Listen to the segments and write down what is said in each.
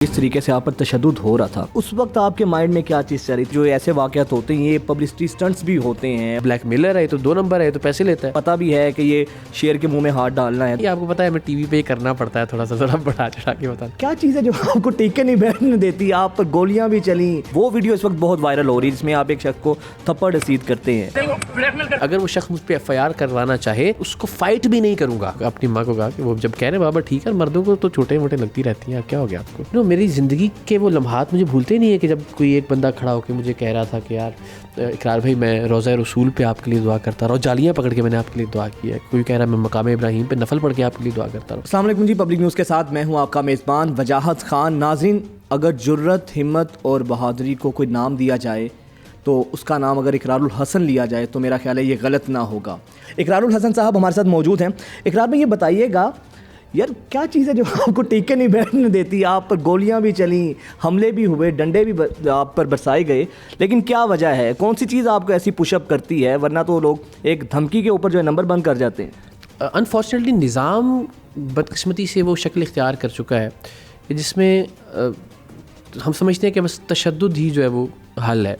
جس طریقے سے آپ پر تشدد ہو رہا تھا اس وقت آپ کے مائنڈ میں کیا چیز چل رہی تھی؟ جو ایسے واقعات ہوتے ہیں یہ پبلسٹی سٹنٹس بھی ہوتے ہیں، بلیک میلر ہے تو 2 نمبر ہے تو پیسے لیتا ہے، پتہ بھی ہے کہ یہ شیر کے منہ میں ہاتھ ڈالنا ہے۔ یہ آپ کو پتا ہے میں ٹی وی پہ ہی کرنا پڑتا ہے تھوڑا سا ذرا بڑھا چڑھا کے بتا۔ کیا چیز ہے جو آپ کو ٹیکے نہیں بیٹھنے دیتی؟ آپ پر گولیاں بھی چلیں، وہ ویڈیو اس وقت بہت وائرل ہو رہی ہے جس میں آپ ایک شخص کو تھپڑ رسید کرتے ہیں۔ اگر وہ شخص مجھ پہ ایف آئی آر کروانا چاہے اس کو فائٹ بھی نہیں کروں گا۔ اپنی ماں کو کہا کہ وہ جب کہہ رہے بابا ٹھیک ہے، مردوں کو تو چھوٹے موٹے لگتی رہتی ہیں، کیا ہو گیا آپ کو؟ میری زندگی کے وہ لمحات مجھے بھولتے نہیں ہے کہ جب کوئی ایک بندہ کھڑا ہو کے مجھے کہہ رہا تھا کہ یار اقرار بھائی میں روزہ رسول پہ آپ کے لیے دعا کرتا رہا ہوں، جالیاں پکڑ کے میں نے آپ کے لیے دعا کی ہے، کوئی کہہ رہا ہے میں مقام ابراہیم پہ نفل پڑھ کے آپ کے لیے دعا کرتا رہا ہوں۔ السلام علیکم جی، پبلک نیوز کے ساتھ میں ہوں آپ کا میزبان وجاہت خان۔ ناظرین، اگر جرت، ہمت اور بہادری کو کوئی نام دیا جائے تو اس کا نام اگر اقرار الحسن لیا جائے تو میرا خیال ہے یہ غلط نہ ہوگا۔ اقرار الحسن صاحب ہمارے ساتھ موجود ہیں۔ اقرار میں یہ بتائیے گا یار کیا چیز ہے جو آپ کو ٹیکے نہیں بیٹھنے دیتی؟ آپ پر گولیاں بھی چلیں، حملے بھی ہوئے، ڈنڈے بھی آپ پر برسائے گئے، لیکن کیا وجہ ہے؟ کون سی چیز آپ کو ایسی پش اپ کرتی ہے؟ ورنہ تو لوگ ایک دھمکی کے اوپر جو ہے نمبر بند کر جاتے ہیں۔ انفارچونیٹلی نظام بدقسمتی سے وہ شکل اختیار کر چکا ہے کہ جس میں ہم سمجھتے ہیں کہ بس تشدد ہی جو ہے وہ حل ہے،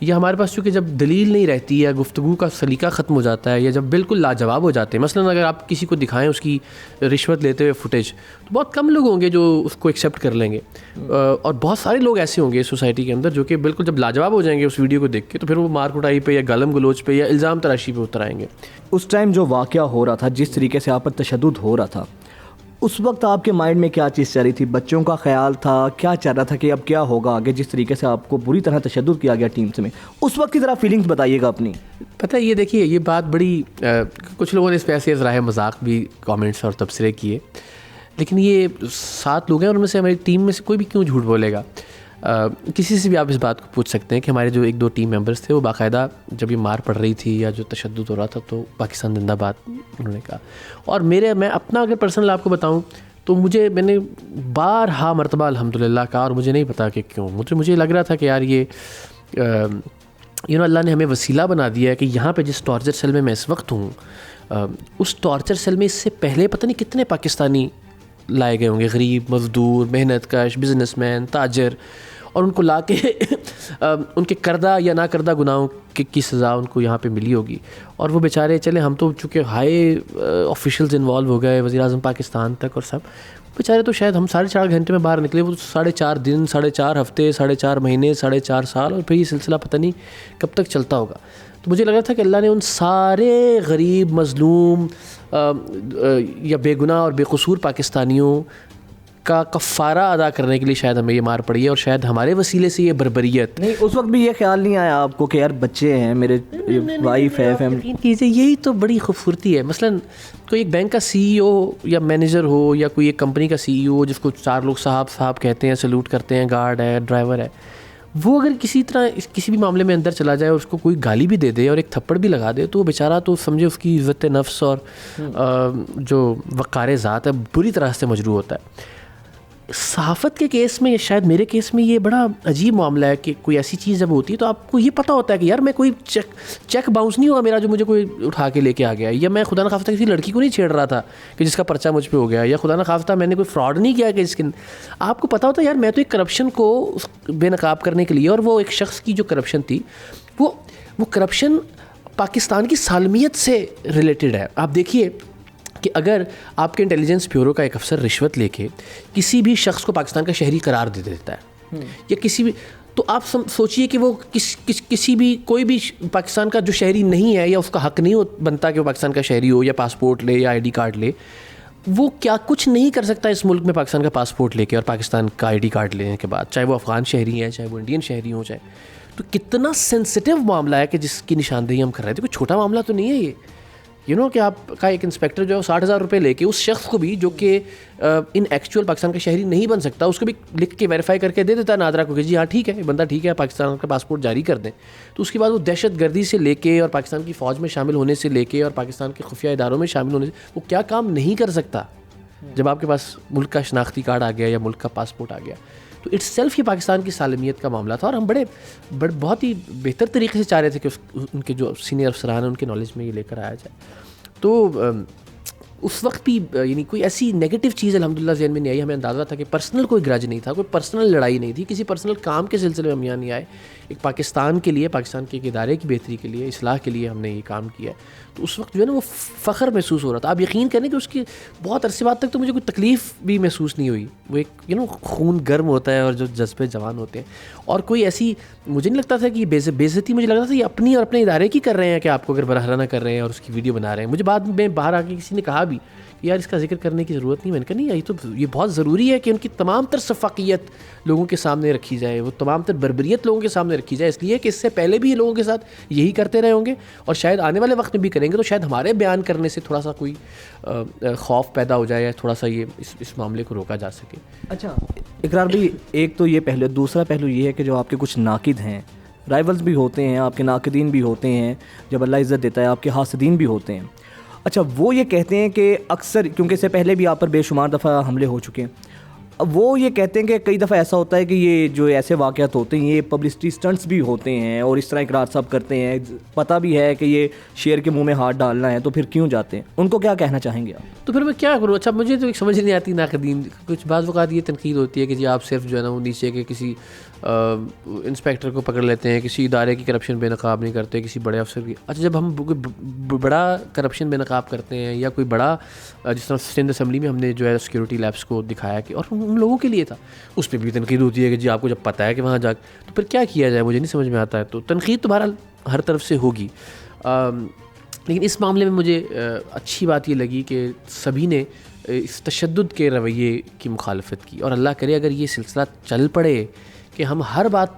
یا ہمارے پاس چونکہ جب دلیل نہیں رہتی ہے، گفتگو کا سلیقہ ختم ہو جاتا ہے، یا جب بالکل لاجواب ہو جاتے ہیں۔ مثلا اگر آپ کسی کو دکھائیں اس کی رشوت لیتے ہوئے فوٹیج تو بہت کم لوگ ہوں گے جو اس کو ایکسیپٹ کر لیں گے، اور بہت سارے لوگ ایسے ہوں گے سوسائٹی کے اندر جو کہ بالکل جب لاجواب ہو جائیں گے اس ویڈیو کو دیکھ کے تو پھر وہ مار کٹائی پہ یا گالم گلوچ پہ یا الزام تراشی پہ اتر آئیں گے۔ اس ٹائم جو واقعہ ہو رہا تھا، جس طریقے سے آپ پر تشدد ہو رہا تھا اس وقت آپ کے مائنڈ میں کیا چیز چل رہی تھی؟ بچوں کا خیال تھا؟ کیا چل رہا تھا کہ اب کیا ہوگا آگے؟ جس طریقے سے آپ کو بری طرح تشدد کیا گیا ٹیمز میں، اس وقت کی ذرا فیلنگز بتائیے گا اپنی۔ پتہ یہ دیکھیے یہ بات بڑی کچھ لوگوں نے اس پہ ایسے ذرائع مذاق بھی کامنٹس اور تبصرے کیے، لیکن یہ 7 لوگ ہیں اور ان میں سے ہماری ٹیم میں سے کوئی بھی کیوں جھوٹ بولے گا؟ کسی سے بھی آپ اس بات کو پوچھ سکتے ہیں کہ ہمارے جو 1-2 ٹیم ممبرس تھے وہ باقاعدہ جب یہ مار پڑ رہی تھی یا جو تشدد ہو رہا تھا تو پاکستان زندہ باد انہوں نے کہا۔ اور میں اپنا اگر پرسنل آپ کو بتاؤں تو میں نے بارہا مرتبہ الحمدللہ کہا، اور مجھے نہیں پتا کہ کیوں، مجھے لگ رہا تھا کہ یار یہ اللہ نے ہمیں وسیلہ بنا دیا ہے کہ یہاں پہ جس ٹارچر سیل میں اس وقت ہوں، اس ٹارچر سیل میں اس سے پہلے پتہ نہیں کتنے پاکستانی لائے گئے ہوں گے، غریب، مزدور، محنت کش، بزنس مین، تاجر، اور ان کو لا کے ان کے کردہ یا نہ کردہ گناہوں کی سزا ان کو یہاں پہ ملی ہوگی۔ اور وہ بیچارے چلے، ہم تو چونکہ ہائی آفیشلز انوالو ہو گئے، وزیر اعظم پاکستان تک، اور سب بیچارے تو شاید ہم 4.5 گھنٹے میں باہر نکلے، وہ 4.5 دن، 4.5 ہفتے، 4.5 مہینے، 4.5 سال، اور پھر یہ سلسلہ پتہ نہیں کب تک چلتا ہوگا۔ تو مجھے لگ رہا تھا کہ اللہ نے ان سارے غریب، مظلوم یا بے گناہ اور بے قصور پاکستانیوں کا کفارہ ادا کرنے کے لیے شاید ہمیں یہ مار پڑی ہے، اور شاید ہمارے وسیلے سے یہ بربریت نہیں، اس وقت بھی یہ خیال نہیں آیا آپ کو کہ یار بچے ہیں میرے، وائف ہے، فیملی؟ چیزیں یہی تو بڑی خوبصورتی ہے۔ مثلا کوئی ایک بینک کا سی ای او یا مینیجر ہو، یا کوئی ایک کمپنی کا سی ای او جس کو 4 لوگ صاحب کہتے ہیں، سلوٹ کرتے ہیں، گارڈ ہے، ڈرائیور ہے، وہ اگر کسی طرح کسی بھی معاملے میں اندر چلا جائے اور اس کو کوئی گالی بھی دے دے اور ایک تھپڑ بھی لگا دے تو وہ بیچارہ تو سمجھے اس کی عزت نفس اور جو وقار ذات ہے بری طرح سے مجروح ہوتا ہے۔ صحافت کے کیس میں یا شاید میرے کیس میں یہ بڑا عجیب معاملہ ہے کہ کوئی ایسی چیز جب ہوتی ہے تو آپ کو یہ پتہ ہوتا ہے کہ یار میں کوئی چیک باؤنس نہیں ہوا میرا جو مجھے کوئی اٹھا کے لے کے آ گیا، یا میں خدا نخواستہ کسی لڑکی کو نہیں چھیڑ رہا تھا کہ جس کا پرچہ مجھ پہ ہو گیا، یا خدا نخواستہ میں نے کوئی فراڈ نہیں کیا کہ جس کے آپ کو پتہ ہوتا ہے یار میں تو ایک کرپشن کو بے نقاب کرنے کے لیے، اور وہ ایک شخص کی جو کرپشن تھی وہ کرپشن پاکستان کی سالمیت سے ریلیٹڈ ہے۔ آپ دیکھیے کہ اگر آپ کے انٹیلیجنس بیورو کا ایک افسر رشوت لے کے کسی بھی شخص کو پاکستان کا شہری قرار دے دیتا ہے، یا کسی بھی، تو آپ سوچئے کہ وہ کسی بھی کوئی بھی پاکستان کا جو شہری نہیں ہے، یا اس کا حق نہیں بنتا کہ وہ پاکستان کا شہری ہو، یا پاسپورٹ لے یا ID کارڈ لے، وہ کیا کچھ نہیں کر سکتا اس ملک میں پاکستان کا پاسپورٹ لے کے اور پاکستان کا ID کارڈ لینے کے بعد، چاہے وہ افغان شہری ہیں، چاہے وہ انڈین شہری ہوں، چاہے۔ تو کتنا سینسٹیو معاملہ ہے کہ جس کی نشاندہی ہم کر رہے تھے، کوئی چھوٹا معاملہ تو نہیں ہے یہ۔ کہ آپ کا ایک انسپیکٹر جو ہے 60,000 روپے لے کے اس شخص کو بھی جو کہ ان ایکچوئل پاکستان کا شہری نہیں بن سکتا، اس کو بھی لکھ کے ویریفائی کر کے دے دیتا ہے نادرا کو کہ جی ہاں ٹھیک ہے، بندہ ٹھیک ہے، پاکستان کا پاسپورٹ جاری کر دیں۔ تو اس کے بعد وہ دہشت گردی سے لے کے اور پاکستان کی فوج میں شامل ہونے سے لے کے اور پاکستان کے خفیہ اداروں میں شامل ہونے سے وہ کیا کام نہیں کر سکتا جب آپ کے پاس ملک کا شناختی کارڈ آ گیا یا ملک کا پاسپورٹ آ گیا۔ تو اٹس سیلف یہ پاکستان کی سالمیت کا معاملہ تھا، اور ہم بہت ہی بہتر طریقے سے چاہ رہے تھے کہ ان کے جو سینئر افسران ہیں ان کے نالج میں یہ لے کر آیا جائے۔ تو اس وقت بھی یعنی کوئی ایسی نیگیٹو چیز الحمدللہ ذہن میں نہیں آئی. ہمیں اندازہ تھا کہ پرسنل کوئی گرج نہیں تھا, کوئی پرسنل لڑائی نہیں تھی, کسی پرسنل کام کے سلسلے میں ہم یہاں نہیں آئے. ایک پاکستان کے لیے, پاکستان کے ایک ادارے کی بہتری کے لیے, اصلاح کے لیے ہم نے یہ کام کیا ہے. تو اس وقت جو ہے نا وہ فخر محسوس ہو رہا تھا. آپ یقین کریں کہ اس کی بہت عرصے بعد تک تو مجھے کوئی تکلیف بھی محسوس نہیں ہوئی. وہ ایک خون گرم ہوتا ہے اور جو جذبے جوان ہوتے ہیں, اور کوئی ایسی مجھے نہیں لگتا تھا کہ یہ بےعزتی, مجھے لگ رہا تھا یہ اپنی اور اپنے ادارے کی کر رہے ہیں کہ آپ کو اگر براہنہ کر رہے ہیں اور اس کی ویڈیو بنا رہے ہیں. مجھے بعد میں باہر آ کے کسی نے کہا بھی کہ یار اس کا ذکر کرنے کی ضرورت نہیں. میں نے کہا نہیں, یہ بہت ضروری ہے کہ ان کی تمام تر شفافیت لوگوں کے سامنے رکھی جائے, وہ تمام تر بربریت لوگوں کے سامنے رکھی جائے, اس لیے کہ اس سے پہلے بھی لوگوں کے ساتھ یہی کرتے رہے ہوں گے اور شاید آنے والے وقت میں بھی کریں گے. تو شاید ہمارے بیان کرنے سے تھوڑا سا کوئی خوف پیدا ہو جائے یا تھوڑا سا یہ اس معاملے کو روکا جا سکے. اچھا اقرار بھائی, ایک تو یہ پہلو, دوسرا پہلو یہ ہے کہ جو آپ کے کچھ ناقد ہیں, رائیولز بھی ہوتے ہیں, آپ کے ناقدین بھی ہوتے ہیں, جب اللہ عزت دیتا ہے آپ کے حاسدین بھی ہوتے ہیں. اچھا وہ یہ کہتے ہیں کہ اکثر, کیونکہ اس سے پہلے بھی آپ پر بے شمار دفعہ حملے ہو چکے ہیں, وہ یہ کہتے ہیں کہ کئی دفعہ ایسا ہوتا ہے کہ یہ جو ایسے واقعات ہوتے ہیں یہ پبلسٹی سٹنٹس بھی ہوتے ہیں اور اس طرح اقرار صاحب کرتے ہیں, پتہ بھی ہے کہ یہ شیر کے منہ میں ہاتھ ڈالنا ہے, تو پھر کیوں جاتے ہیں؟ ان کو کیا کہنا چاہیں گے آپ؟ تو پھر میں کیا کروں؟ اچھا مجھے تو ایک سمجھ نہیں آتی ناقدین, کچھ بعض اوقات یہ تنقید ہوتی ہے کہ جی آپ صرف جو ہے نا وہ نیچے کے کسی انسپیکٹر کو پکڑ لیتے ہیں, کسی ادارے کی کرپشن بے نقاب نہیں کرتے, کسی بڑے افسر کی. اچھا جب ہم کوئی بڑا کرپشن بے نقاب کرتے ہیں یا کوئی بڑا, جس طرح سندھ اسمبلی میں ہم نے جو ہے سیکورٹی لیبس کو دکھایا کہ اور ان لوگوں کے لیے تھا, اس پہ بھی تنقید ہوتی ہے کہ جی آپ کو جب پتہ ہے کہ وہاں جا تو پھر کیا کیا جائے, مجھے نہیں سمجھ میں آتا ہے. تو تنقید تو بہرحال ہر طرف سے ہوگی, لیکن اس معاملے میں مجھے اچھی بات یہ لگی کہ سبھی نے اس تشدد کے رویے کی مخالفت کی. اور اللہ کرے اگر یہ سلسلہ چل پڑے کہ ہم ہر بات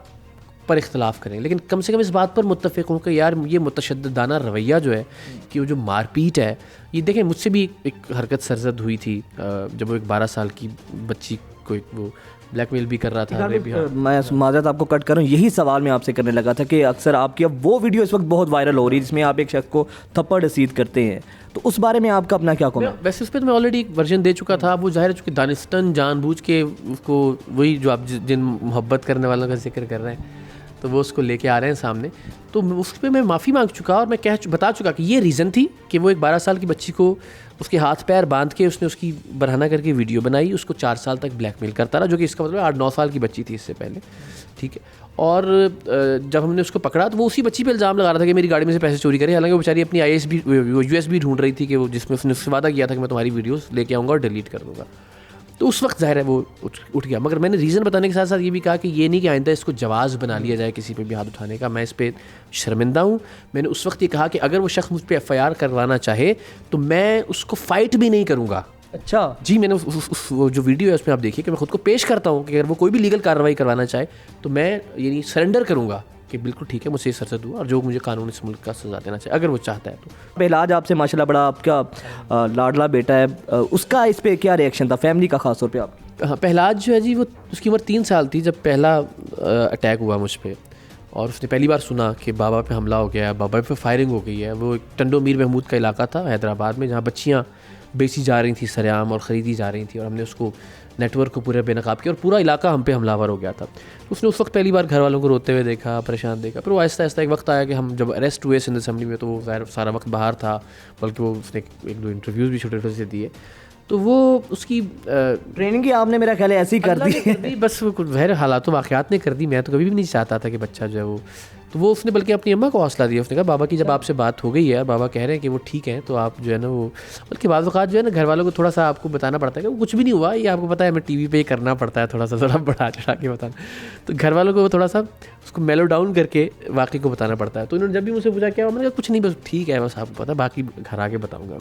پر اختلاف کریں لیکن کم سے کم اس بات پر متفق ہوں کہ یار یہ متشددانہ رویہ جو ہے کہ وہ جو مار پیٹ ہے, یہ دیکھیں مجھ سے بھی ایک حرکت سرزد ہوئی تھی جب وہ ایک 12 سال کی بچی کو وہ بلیک میل بھی کر رہا تھا. میں معذرت آپ کو کٹ کروں, یہی سوال میں آپ سے کرنے لگا تھا کہ اکثر آپ کی اب وہ ویڈیو اس وقت بہت وائرل ہو رہی ہے جس میں آپ ایک شخص کو تھپڑ رسید کرتے ہیں, تو اس بارے میں آپ کا اپنا کیا کہنا؟ ویسے اس پہ تو میں آلریڈی ایک ورژن دے چکا تھا. وہ ظاہر ہے چونکہ دانستان جان بوجھ کے اس کو, وہی جو آپ جن محبت کرنے والوں کا ذکر کر رہے ہیں تو وہ اس کو لے کے آ رہے ہیں سامنے, تو اس پہ میں معافی مانگ چکا اور میں بتا چکا کہ یہ ریزن تھی کہ وہ ایک 12 سال کی بچی کو اس کے ہاتھ پیر باندھ کے اس نے اس کی برہنہ کر کے ویڈیو بنائی, اس کو 4 سال تک بلیک میل کرتا رہا, جو کہ اس کا مطلب 8-9 سال کی بچی تھی اس سے پہلے, ٹھیک ہے. اور جب ہم نے اس کو پکڑا تو وہ اسی بچی پہ الزام لگا رہا تھا کہ میری گاڑی میں سے پیسے چوری کرے, حالانکہ وہ بیچاری اپنی USB ڈھونڈ رہی تھی کہ وہ جس میں اس نے اس سے وعدہ کیا تھا کہ میں تمہاری ویڈیوز لے کے آؤں گا اور ڈیلیٹ کر دوں گا. تو اس وقت ظاہر ہے وہ اٹھ گیا, مگر میں نے ریزن بتانے کے ساتھ ساتھ یہ بھی کہا کہ یہ نہیں کہ آئندہ اس کو جواز بنا لیا جائے کسی پہ بھی ہاتھ اٹھانے کا. میں اس پہ شرمندہ ہوں. میں نے اس وقت یہ کہا کہ اگر وہ شخص مجھ پہ FIR کروانا چاہے تو میں اس کو فائٹ بھی نہیں کروں گا. اچھا جی, میں نے وہ جو ویڈیو ہے اس میں آپ دیکھیے کہ میں خود کو پیش کرتا ہوں کہ اگر وہ کوئی بھی لیگل کارروائی کروانا چاہے تو میں یعنی سرنڈر کروں گا کہ بالکل ٹھیک ہے مجھ سے یہ سرزد ہوا اور جو مجھے قانون اس ملک کا سزا دینا چاہے اگر وہ چاہتا ہے. تو پہلاج آپ سے ماشاءاللہ بڑا آپ کا لاڈلا بیٹا ہے, اس کا اس پہ کیا ریئیکشن تھا فیملی کا خاص طور پہ؟ آپ پہلاج جو ہے جی وہ اس کی عمر 3 سال تھی جب پہلا اٹیک ہوا مجھ پہ, اور اس نے پہلی بار سنا کہ بابا پہ حملہ ہو گیا ہے, بابا پہ فائرنگ ہو گئی ہے. وہ ایک ٹنڈو میر محمود کا علاقہ تھا حیدرآباد میں جہاں بچیاں بیچی جا رہی تھیں سر عام اور خریدی جا رہی تھیں, اور ہم نے اس کو نیٹ ورک کو پورے بے نقاب کیا اور پورا علاقہ ہم پہ حملہ آور ہو گیا تھا. اس نے اس وقت پہلی بار گھر والوں کو روتے ہوئے دیکھا, پریشان دیکھا. پھر وہ آہستہ آہستہ ایک وقت آیا کہ ہم جب اریسٹ ہوئے سندھ اسمبلی میں تو وہ سارا وقت باہر تھا, بلکہ وہ اس نے 1-2 انٹرویوز بھی چھوٹے چھوٹے سے دیے. تو وہ اس کی ٹریننگ ہی آپ نے میرا خیال ہے ایسی کر دی, بس وہ غیر حالات و واقعات نے کر دی. میں تو کبھی بھی نہیں چاہتا تھا کہ بچہ جو ہے وہ, تو وہ اس نے بلکہ اپنی اماں کو حوصلہ دیا. اس نے کہا بابا کی جب آپ سے بات ہو گئی ہے اور بابا کہہ رہے ہیں کہ وہ ٹھیک ہیں تو آپ جو ہے نا وہ, بلکہ بعض اوقات جو ہے نا گھر والوں کو تھوڑا سا آپ کو بتانا پڑتا ہے کہ وہ کچھ بھی نہیں ہوا, یہ آپ کو پتہ ہے ہمیں ٹی وی پہ یہ کرنا پڑتا ہے تھوڑا سا بڑھا چڑھا کے بتانا, تو گھر والوں کو وہ تھوڑا سا اس کو میلو ڈاؤن کر کے واقعی کو بتانا پڑتا ہے. تو انہوں نے جب بھی مجھ سے پوچھا کیا, میں نے کہا کچھ نہیں بس ٹھیک ہے, بس آپ کو پتہ ہے باقی گھر آ کے بتاؤں گا.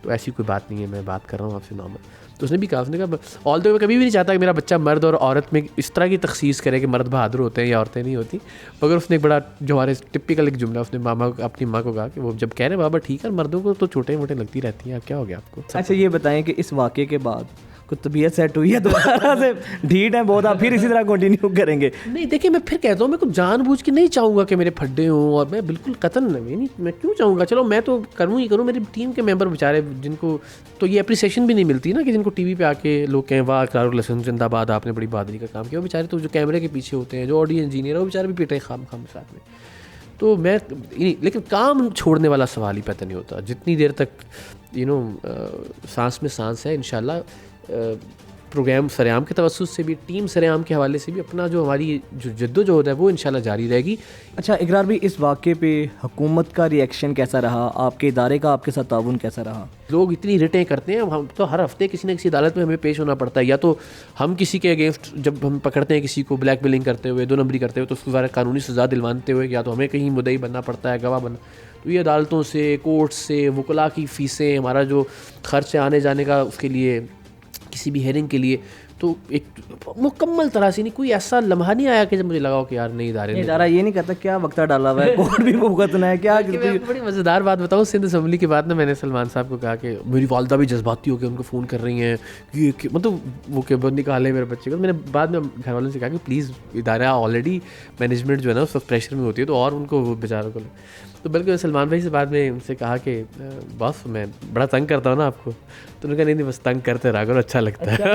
تو ایسی کوئی بات نہیں ہے, میں بات کر رہا ہوں آپ سے نارمل. تو اس نے بھی کہا, اس نے کہا آل دو کبھی بھی نہیں چاہتا کہ میرا بچہ مرد اور عورت میں اس طرح کی تخصیص کرے کہ مرد بہادر ہوتے ہیں یا عورتیں نہیں ہوتی. مگر اس نے ایک بڑا جو ہمارے ٹپیکل ایک جملہ اس نے ماما اپنی ماں کو کہا کہ وہ جب کہہ رہے ہیں بابا ٹھیک ہے, مردوں کو تو چھوٹے موٹے لگتی رہتی ہیں, کیا ہو گیا آپ کو. اچھا یہ بتائیں کہ اس واقعے کے بعد کوئی طبیعت سیٹ ہوئی ہے دوبارہ سے؟ ڈھیٹ ہے بہت, آپ پھر اسی طرح کنٹینیو کریں گے؟ نہیں دیکھیں, میں پھر کہتا ہوں میں کچھ جان بوجھ کے نہیں چاہوں گا کہ میرے پھڈے ہوں, اور میں بالکل قطن نہیں, میں کیوں چاہوں گا. چلو میں تو کروں ہی کروں, میری ٹیم کے ممبر بیچارے جن کو تو یہ اپریسیشن بھی نہیں ملتی نا کہ جن کو ٹی وی پہ آ کے لوگ کہیں واہ اقرار الحسن زندہ باد, آپ نے بڑی بہادری کا کام کیا. وہ بیچارے تو جو کیمرے کے پیچھے ہوتے ہیں, جو آڈیو انجینئر ہے, وہ بیچارے بھی پیٹے خام ساتھ میں. تو میں لیکن کام چھوڑنے والا سوال ہی پیدا نہیں ہوتا جتنی دیر تک سانس میں سانس ہے. انشاءاللہ پروگرام سریام کے توسط سے بھی, ٹیم سریام کے حوالے سے بھی اپنا جو ہماری جو جدوجہد ہے وہ انشاءاللہ جاری رہے گی. اچھا اقرار بھی, اس واقعے پہ حکومت کا ری ایکشن کیسا رہا, آپ کے ادارے کا آپ کے ساتھ تعاون کیسا رہا؟ لوگ اتنی ریٹیں کرتے ہیں, ہم تو ہر ہفتے کسی نہ کسی عدالت میں ہمیں پیش ہونا پڑتا ہے. یا تو ہم کسی کے اگینسٹ جب ہم پکڑتے ہیں کسی کو بلیک میلنگ کرتے ہوئے, 2 نمبری کرتے ہوئے, تو اس کو قانونی سزا دلواتے ہوئے, یا تو ہمیں کہیں مدعی بننا پڑتا ہے, گواہ بننا. تو یہ عدالتوں سے, کورٹ سے, وکلاء کی فیسیں, ہمارا جو خرچ ہے آنے جانے کا اس کے لیے, کسی بھی ہیئرنگ کے لیے, تو ایک مکمل طرح سے نہیں, کوئی ایسا لمحہ نہیں آیا کہ جب مجھے لگا ہو کہ یار نہیں ادارہ یہ نہیں کہتا کیا وقتہ ڈالا ہوا ہے, کورٹ بھی بھگتنا ہے کیا. بڑی مزیدار بات بتاؤں, سندھ اسمبلی کے بعد میں نے سلمان صاحب کو کہا کہ میری والدہ بھی جذباتی ہو کے ان کو فون کر رہی ہیں کہ مطلب وہ کہ نکالے میرے بچے کو. میں نے بعد میں گھر والوں سے کہا کہ پلیز ادارہ آلریڈی مینجمنٹ جو ہے نا اس وقت پریشر میں ہوتی ہے, تو اور ان کو بیچاروں کو. تو بلکہ سلمان بھائی سے بعد میں ان سے کہا کہ بس میں بڑا تنگ کرتا ہوں نا آپ کو, تو انہوں نے کہا نہیں بس تنگ کرتے رہا کرو, اچھا لگتا ہے.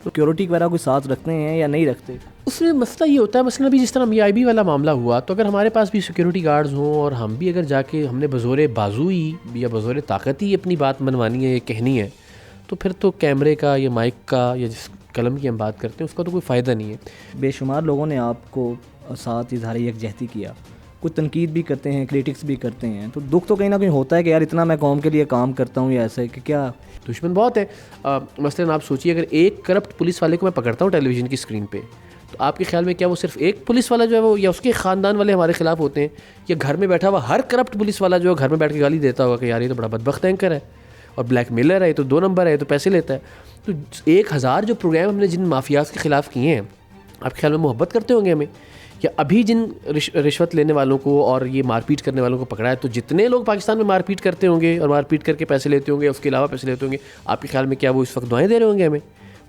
سیکورٹی وغیرہ کوئی ساتھ رکھتے ہیں یا نہیں رکھتے؟ اس میں مسئلہ یہ ہوتا ہے, مثلا ابھی جس طرح MIB والا معاملہ ہوا, تو اگر ہمارے پاس بھی سیکورٹی گارڈز ہوں اور ہم بھی اگر جا کے ہم نے بزور بازوئی یا بزور طاقت ہی اپنی بات منوانی ہے یا کہنی ہے, تو پھر تو کیمرے کا یا مائک کا یا جس قلم کی ہم بات کرتے ہیں اس کا تو کوئی فائدہ نہیں ہے. بے شمار لوگوں نے آپ کو ساتھ اظہار یکجہتی کیا, کچھ تنقید بھی کرتے ہیں, کریٹکس بھی کرتے ہیں, تو دکھ تو کہیں نہ کہیں ہوتا ہے کہ یار اتنا میں قوم کے لیے کام کرتا ہوں یا ایسا ہے کہ کیا دشمن بہت ہے. مثلاً آپ سوچیے اگر ایک کرپٹ پولیس والے کو میں پکڑتا ہوں ٹیلی ویژن کی اسکرین پہ, تو آپ کے خیال میں کیا وہ صرف ایک پولیس والا جو ہے وہ یا اس کے خاندان والے ہمارے خلاف ہوتے ہیں, یا گھر میں بیٹھا ہوا ہر کرپٹ پولیس والا جو ہے گھر میں بیٹھ کے گالی دیتا ہوگا کہ یار یہ تو بڑا بدبخت اینکر ہے اور بلیک میلر ہے, یہ تو 2 نمبر ہے, یہ تو پیسے لیتا ہے. تو 1000 جو پروگرام ہم نے جن مافیاز کے خلاف کیے ہیں, آپ کے خیال میں محبت کرتے ہوں گے ہمیں, یا ابھی جن رشوت لینے والوں کو اور یہ مار پیٹ کرنے والوں کو پکڑا ہے, تو جتنے لوگ پاکستان میں مار پیٹ کرتے ہوں گے اور مار پیٹ کر کے پیسے لیتے ہوں گے, اس کے علاوہ پیسے لیتے ہوں گے, آپ کے خیال میں کیا وہ اس وقت دعائیں دے رہے ہوں گے ہمیں؟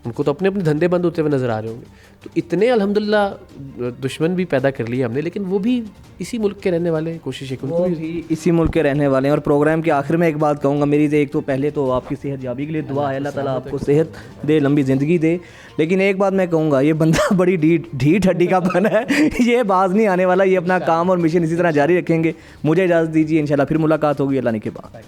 ان کو تو اپنے اپنے دھندے بند ہوتے ہوئے نظر آ رہے ہوں گے. تو اتنے الحمدللہ دشمن بھی پیدا کر لیے ہم نے, لیکن وہ بھی اسی ملک کے رہنے والے ہیں, کوشش ہے کہ وہ بھی اسی ملک کے رہنے والے ہیں. اور پروگرام کے آخر میں ایک بات کہوں گا میری, ایک تو پہلے تو آپ کی صحت یابی کے لیے دعا ہے, اللہ تعالیٰ آپ کو صحت دے, لمبی زندگی دے. لیکن ایک بات میں کہوں گا, یہ بندہ بڑی ڈھیٹ ہڈی کا بنا ہے, یہ باز نہیں آنے والا, یہ اپنا کام اور مشن اسی طرح جاری رکھیں گے. مجھے اجازت دیجیے, انشاءاللہ پھر ملاقات ہوگی اللہ نے کے بعد.